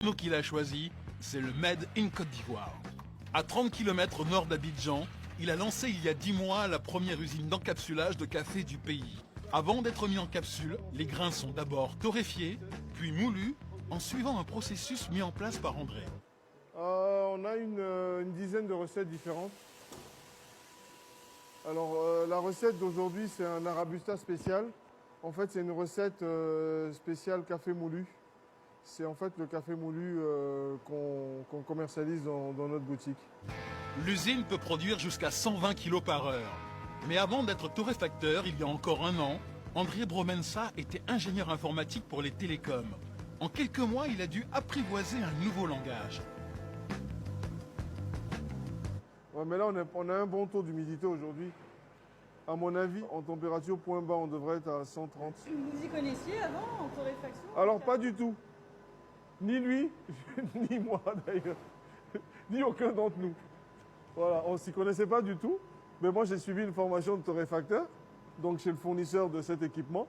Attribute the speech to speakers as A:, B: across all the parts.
A: techno qu'il a choisi, c'est le Made in Côte d'Ivoire. À 30 km au nord d'Abidjan, il a lancé il y a 10 mois la première usine d'encapsulage de café du pays. Avant d'être mis en capsule, les grains sont d'abord torréfiés, puis moulus, en suivant un processus mis en place par André.
B: On a une dizaine de recettes différentes. Alors la recette d'aujourd'hui, c'est un Arabusta spécial. En fait, c'est une recette spéciale café moulu. C'est en fait le café moulu qu'on commercialise dans notre boutique.
A: L'usine peut produire jusqu'à 120 kg par heure. Mais avant d'être torréfacteur, il y a encore un an, André Bromensa était ingénieur informatique pour les télécoms. En quelques mois, il a dû apprivoiser un nouveau langage.
B: Ouais, mais là, on a un bon taux d'humidité aujourd'hui. À mon avis, en température point bas, on devrait être à 130.
C: Vous y connaissiez avant en torréfaction?
B: Alors, pas du tout. Ni lui, ni moi d'ailleurs. Ni aucun d'entre nous. Voilà, on ne s'y connaissait pas du tout. Mais moi, j'ai suivi une formation de torréfacteur, donc chez le fournisseur de cet équipement.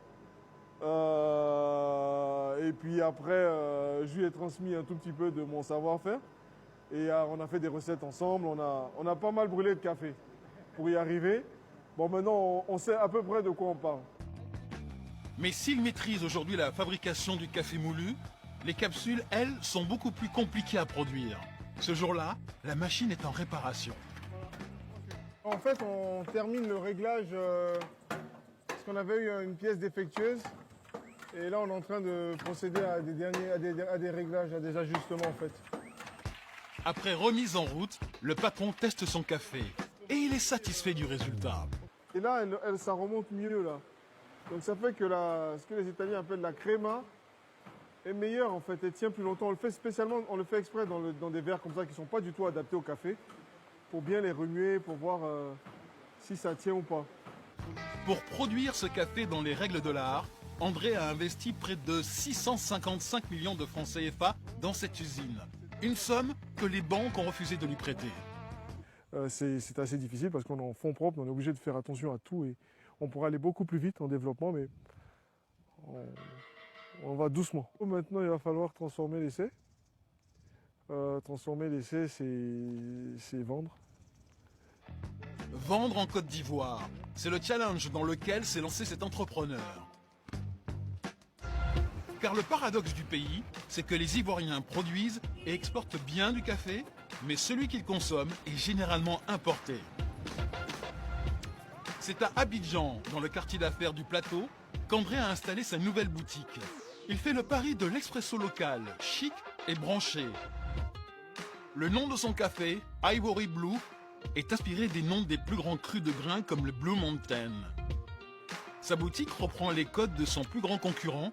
B: Et puis après, je lui ai transmis un tout petit peu de mon savoir-faire. Et on a fait des recettes ensemble. On a pas mal brûlé de café pour y arriver. Bon, maintenant, on sait à peu près de quoi on parle.
A: Mais s'il maîtrise aujourd'hui la fabrication du café moulu, les capsules, elles, sont beaucoup plus compliquées à produire. Ce jour-là, la machine est en réparation.
B: En fait, on termine le réglage parce qu'on avait eu une pièce défectueuse. Et là, on est en train de procéder à des réglages, à des ajustements en fait.
A: Après remise en route, le patron teste son café et il est satisfait du résultat.
B: Et là, ça remonte mieux là. Donc ça fait que ce que les Italiens appellent la crema est meilleure en fait. Elle tient plus longtemps. On le fait spécialement, on le fait exprès dans des verres comme ça qui ne sont pas du tout adaptés au café, pour bien les remuer, pour voir si ça tient ou pas.
A: Pour produire ce café dans les règles de l'art, André a investi près de 655 millions de francs CFA dans cette usine. Une somme que les banques ont refusé de lui prêter.
B: C'est assez difficile parce qu'on est en fonds propres, on est obligé de faire attention à tout et on pourrait aller beaucoup plus vite en développement, mais on va doucement. Maintenant, il va falloir transformer l'essai. Transformer l'essai, c'est vendre.
A: Vendre en Côte d'Ivoire, c'est le challenge dans lequel s'est lancé cet entrepreneur. Car le paradoxe du pays, c'est que les Ivoiriens produisent et exportent bien du café, mais celui qu'ils consomment est généralement importé. C'est à Abidjan, dans le quartier d'affaires du Plateau, qu'André a installé sa nouvelle boutique. Il fait le pari de l'expresso local, chic et branché. Le nom de son café, Ivory Blue, est inspiré des noms des plus grands crus de grains comme le Blue Mountain. Sa boutique reprend les codes de son plus grand concurrent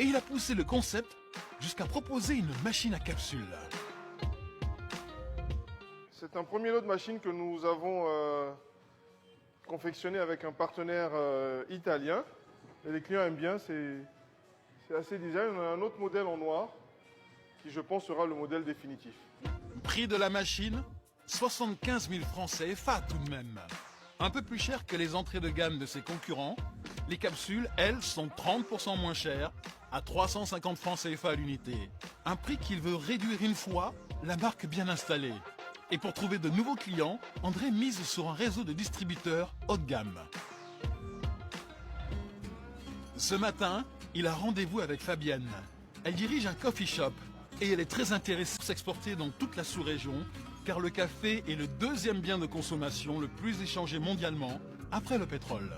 A: et il a poussé le concept jusqu'à proposer une machine à capsules.
B: C'est un premier lot de machines que nous avons confectionné avec un partenaire italien. Et les clients aiment bien, c'est assez design. On a un autre modèle en noir qui, je pense, sera le modèle définitif.
A: Prix de la machine, 75 000 francs CFA tout de même. Un peu plus cher que les entrées de gamme de ses concurrents, les capsules, elles, sont 30% moins chères, à 350 francs CFA à l'unité. Un prix qu'il veut réduire une fois, la marque bien installée. Et pour trouver de nouveaux clients, André mise sur un réseau de distributeurs haut de gamme. Ce matin, il a rendez-vous avec Fabienne. Elle dirige un coffee shop et elle est très intéressée pour s'exporter dans toute la sous-région, car le café est le deuxième bien de consommation le plus échangé mondialement après le pétrole.